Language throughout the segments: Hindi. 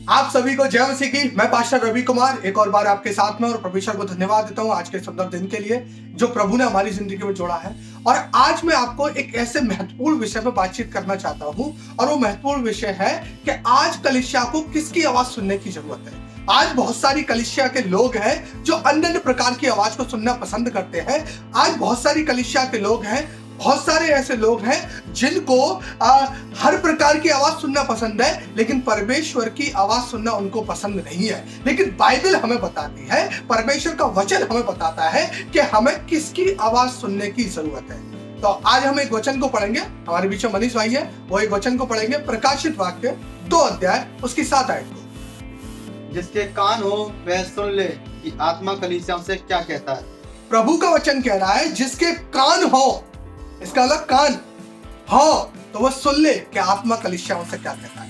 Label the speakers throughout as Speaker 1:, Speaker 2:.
Speaker 1: आप सभी को जय मसीह की। मैं पास्टर रवि कुमार एक और बार आपके साथ में और परमेश्वर को धन्यवाद देता हूं आज के सुंदर दिन के लिए जो प्रभु ने हमारी जिंदगी में जोड़ा है। और आज मैं आपको एक ऐसे महत्वपूर्ण विषय पर बातचीत करना चाहता हूं और वो महत्वपूर्ण विषय है कि आज कलीसिया को किसकी आवाज सुनने की जरूरत है। आज बहुत सारी कलीसिया के लोग हैं जो अन्य अन्य प्रकार की आवाज को सुनना पसंद करते हैं। आज बहुत सारी कलीसिया के लोग हैं, बहुत सारे ऐसे लोग हैं जिनको हर प्रकार की आवाज सुनना पसंद है, लेकिन परमेश्वर की आवाज सुनना उनको पसंद नहीं है। लेकिन बाइबल हमें बताती है, परमेश्वर का वचन हमें बताता है कि हमें किसकी आवाज सुनने की जरूरत है। तो आज हम एक वचन को पढ़ेंगे, हमारे बीच में मनीष भाई है, वो एक वचन को पढ़ेंगे, प्रकाशित वाक्य 2 अध्याय उसकी 7 आयत को।
Speaker 2: जिसके कान हो वह सुन ले कि आत्मा कलीसियाओं से क्या कहता है।
Speaker 1: प्रभु का वचन कह रहा है जिसके कान हो, इसका अलग कान हो तो वह सुन ले कि आत्मा कलीसियाओं से क्या कहता है।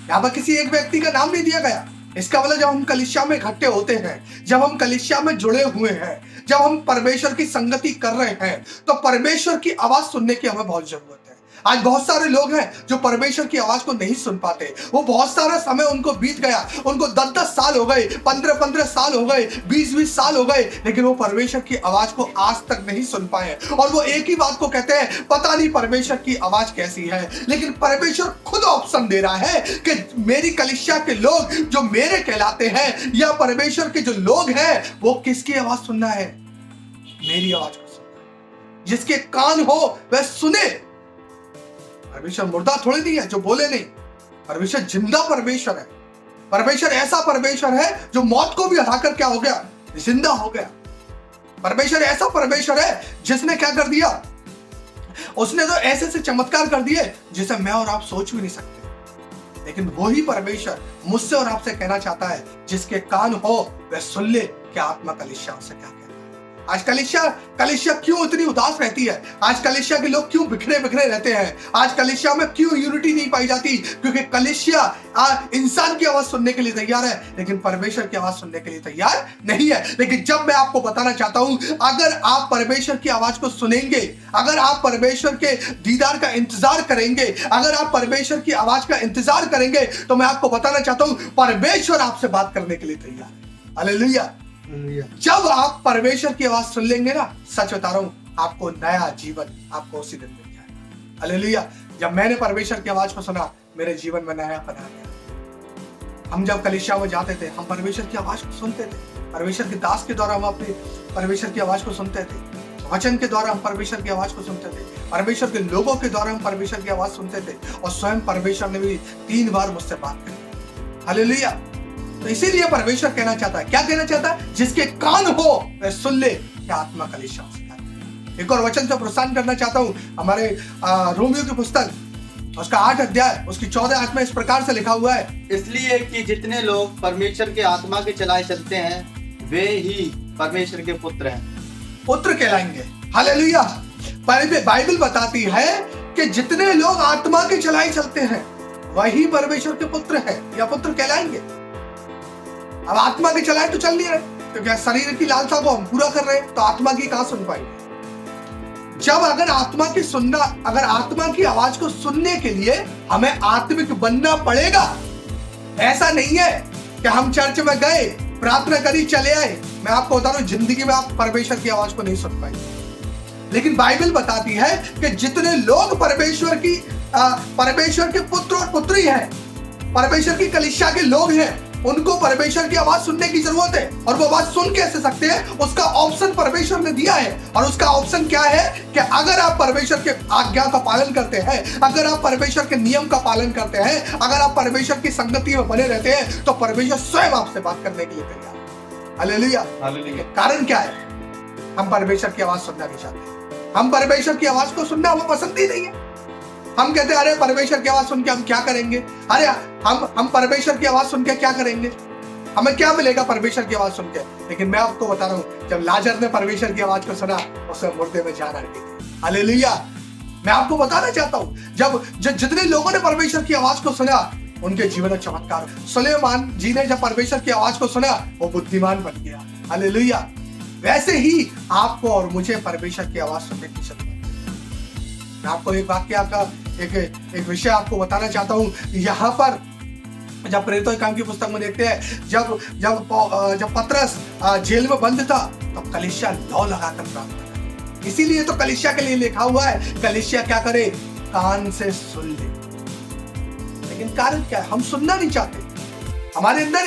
Speaker 1: यहाँ पर किसी एक व्यक्ति का नाम नहीं दिया गया। इसका मतलब जब हम कलीसिया में इकट्ठे होते हैं, जब हम कलीसिया में जुड़े हुए हैं, जब हम परमेश्वर की संगति कर रहे हैं, तो परमेश्वर की आवाज सुनने की हमें बहुत जरूरत है। आज बहुत सारे लोग हैं जो परमेश्वर की आवाज को नहीं सुन पाते। वो बहुत सारा समय उनको बीत गया, उनको 10-10 साल हो गए, 15-15 साल हो गए, 20-20 साल हो गए, लेकिन वो परमेश्वर की आवाज को आज तक नहीं सुन पाए। और वो एक ही बात को कहते हैं, पता नहीं परमेश्वर की आवाज कैसी है। लेकिन परमेश्वर खुद ऑप्शन दे रहा है कि मेरी कलीसिया के लोग जो मेरे कहलाते हैं, या परमेश्वर के जो लोग हैं, वो किसकी आवाज सुनना है? मेरी आवाज को सुनना है। जिसके कान हो वह सुने। परमेश्वर मुर्दा थोड़ी नहीं है जो बोले नहीं। परमेश्वर जिंदा परमेश्वर है। परमेश्वर ऐसा परमेश्वर है जो मौत को भी हराकर क्या हो गया? जिंदा हो गया। परमेश्वर ऐसा परमेश्वर है जिसने क्या कर दिया? उसने तो ऐसे से चमत्कार कर दिए जिसे मैं और आप सोच भी नहीं सकते। लेकिन वही परमेश्वर मुझसे और आपसे कहना चाहता है, जिसके कान हो वह सुन ले कि आत्मा कलीसिया से क्या कहता है। आज कलीसिया क्यों इतनी उदास रहती है? आज कलीसिया के लोग क्यों बिखरे बिखरे रहते हैं? आज कलीसिया में क्यों यूनिटी नहीं पाई जाती? क्योंकि कलीसिया इंसान की आवाज सुनने के लिए तैयार है, लेकिन परमेश्वर की आवाज सुनने के लिए तैयार नहीं है। लेकिन जब मैं आपको बताना चाहता हूं, अगर आप परमेश्वर की आवाज को सुनेंगे, अगर आप परमेश्वर के दीदार का इंतजार करेंगे, अगर आप परमेश्वर की आवाज का इंतजार करेंगे, तो मैं आपको बताना चाहता हूं, परमेश्वर आपसे बात करने के लिए तैयार है। हालेलुया। जब आप परमेश्वर की आवाज सुन लेंगे ना, सच बता रहा हूं, आपको नया जीवन आपको उसी दिन मिल जाएगा। हालेलुया। जब मैंने परमेश्वर की आवाज को सुना, मेरे जीवन में नया बना गया। हम जब कलीसिया में जाते थे, हम परमेश्वर की आवाज को सुनते थे। परमेश्वर के दास के द्वारा हम अपने परमेश्वर की आवाज को सुनते थे। वचन के द्वारा हम परमेश्वर की आवाज को सुनते थे। परमेश्वर के लोगों के द्वारा हम परमेश्वर की आवाज सुनते थे। और स्वयं परमेश्वर ने भी 3 बार मुझसे बात करी। हालेलुया। तो इसीलिए परमेश्वर कहना चाहता है, क्या कहना चाहता है? जिसके कान हो वह सुन ले कि आत्मा कलीसिया से क्या कहता है। एक और वचन से प्रोत्साहन करना चाहता हूं। हमारे रोमियो की पुस्तक उसका 8 अध्याय उसकी 14 आयत में इस प्रकार से लिखा हुआ है,
Speaker 2: इसलिए कि जितने लोग परमेश्वर के आत्मा के चलाए चलते हैं, वे ही परमेश्वर के पुत्र हैं,
Speaker 1: पुत्र कहलाएंगे। हालेलुया। बाइबल बताती है कि जितने लोग आत्मा के चलाए चलते हैं, वही परमेश्वर के पुत्र है या पुत्र कहलाएंगे। अब आत्मा के चलाए तो चल नहीं रहे, क्योंकि शरीर की लालसा को हम पूरा कर रहे हैं, तो आत्मा की कहां सुन पाएंगे? जब अगर आत्मा की आवाज को सुनने के लिए हमें आत्मिक बनना पड़ेगा। ऐसा नहीं है कि हम चर्च में गए, प्रार्थना करी, चले आए। मैं आपको बता रहा हूं, जिंदगी में आप परमेश्वर की आवाज को नहीं सुन पाएंगे। लेकिन बाइबल बताती है कि जितने लोग परमेश्वर के पुत्र और पुत्री हैं, परमेश्वर की कलीसिया के लोग हैं, उनको परमेश्वर की आवाज सुनने की जरूरत है। और वो आवाज सुन कैसे सकते हैं? उसका ऑप्शन परमेश्वर ने दिया है। और उसका ऑप्शन क्या है कि अगर आप परमेश्वर के आज्ञा का पालन करते हैं, अगर आप परमेश्वर के नियम का पालन करते हैं, अगर आप परमेश्वर की संगति में बने रहते हैं, तो परमेश्वर स्वयं आपसे बात करने के लिए तैयार है। हालेलुया। कारण क्या है? हम परमेश्वर की आवाज सुनना नहीं चाहते। हम परमेश्वर की आवाज को सुनना हमें पसंद ही नहीं है। हम कहते हैं, अरे परमेश्वर की आवाज सुन के हम क्या करेंगे? अरे हम परमेश्वर की आवाज सुन के क्या करेंगे? हमें क्या मिलेगा परमेश्वर की आवाज सुन के? लेकिन मैं आपको बता रहा हूं, जब लाजर ने परमेश्वर की आवाज को सुना, उसे मुर्दे में जान आ गई। हालेलुया। मैं आपको बताना चाहता हूं, जब जितने लोगों ने परमेश्वर की आवाज को सुना, उनके जीवन में चमत्कार। सुलेमान जी ने जब परमेश्वर की आवाज को सुना, वो बुद्धिमान बन गया। हालेलुया। वैसे ही आपको और मुझे परमेश्वर की आवाज सुनने की जरूरत है। मैं आपको एक वाक्य का एक विषय आपको बताना चाहता हूं। यहां पर जब प्रेरितों के काम की पुस्तक में देखते हैं, जब पतरस जेल में बंद था तो कलीसिया लौ लगाकर प्रार्थना करे। इसीलिए तो कलीसिया के लिए लिखा हुआ है, कलीसिया क्या करे? कान से सुन ले। लेकिन कारण क्या है? हम सुनना नहीं चाहते। हमारे अंदर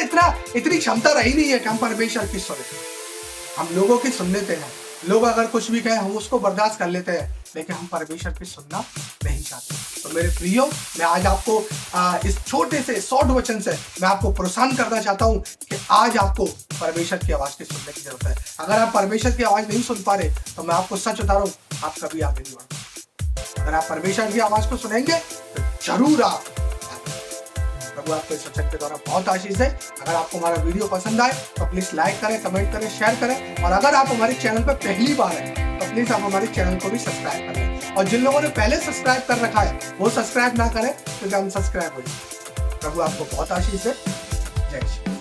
Speaker 1: इतनी क्षमता रही नहीं है कि हम परमेश्वर की सुने। हम लोगों की सुन लेते हैं, लोग अगर कुछ भी कहें हम उसको बर्दाश्त कर लेते हैं, लेकिन हम परमेश्वर की सुनना नहीं चाहते। तो मेरे प्रियो, मैं आज आपको इस छोटे से शॉर्ट वचन से मैं आपको प्रोत्साहन करना चाहता हूं कि आज आपको परमेश्वर की आवाज की सुनने की जरूरत है। अगर आप परमेश्वर की आवाज नहीं सुन पा रहे तो मैं आपको सच बता रहा हूं, आप कभी आगे नहीं बढ़। अगर आप परमेश्वर की आवाज को सुनेंगे तो जरूर आप, प्रभु आपको इस सत्संग के द्वारा बहुत आशीष है। अगर आपको हमारा वीडियो पसंद आए तो प्लीज लाइक करें, कमेंट करें, शेयर करें, और अगर आप हमारे चैनल पर पहली बार हैं तो प्लीज आप हमारे चैनल को भी सब्सक्राइब करें, और जिन लोगों ने पहले सब्सक्राइब कर रखा है वो सब्सक्राइब ना करें क्योंकि हम सब्सक्राइब हो जाए। प्रभु आपको बहुत आशीष है। जय श्री